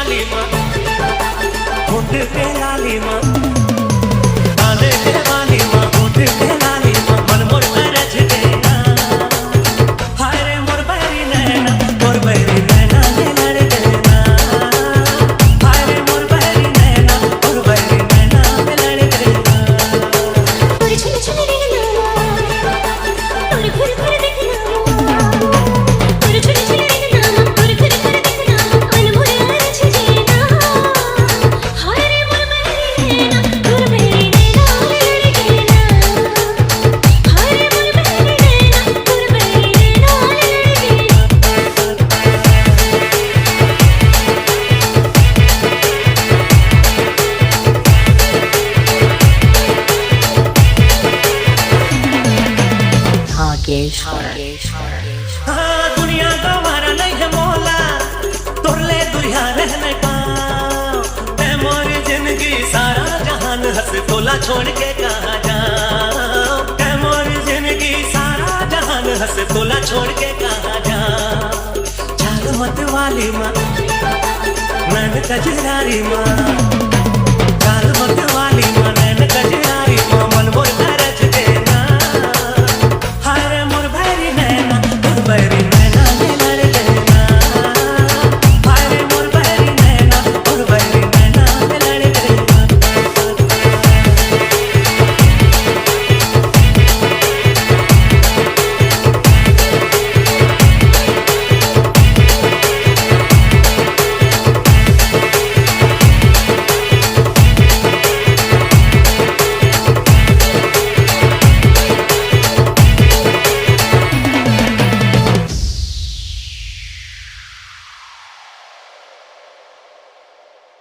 वाली माँ, होठ पे लाली माँ, काले के वाली माँ, होठ पे लाली माँ, मन मोर रच देना। हाय रे मोर बैरी नैना, मोर बैरी नैना ने लड़ देना। हाय रे मोर बैरी नैना, मोर बैरी नैना ने लड़ देना। तोरी छुने छुने देखना, तोरी घुर घुर देखना, तोरी छुने छुने देखना, तोरी घुर घुर देखना, मन मोर रच देना। हाय रे मोर बैरी नैना, मोर बैरी नैना लड़ देना। हाय रे मोर बैरी नैना, मोर बैरी नैना लड़ देना। हाँ, दुनिया गंवारा नहीं है मोला, तोरले दुनिया रहने पाओ। मैं मोर जिंदगी सारा जहान हंस तोला छोड़ के कहाँ जाओ। मैं मोर जिंदगी सारा जहान हंस तोला छोड़ के कहाँ जाओ। चाल मत वाली माँ, नैन कजरारी माँ, चाल मत वाली माँ, नैन कजरारी माँ, मन मोर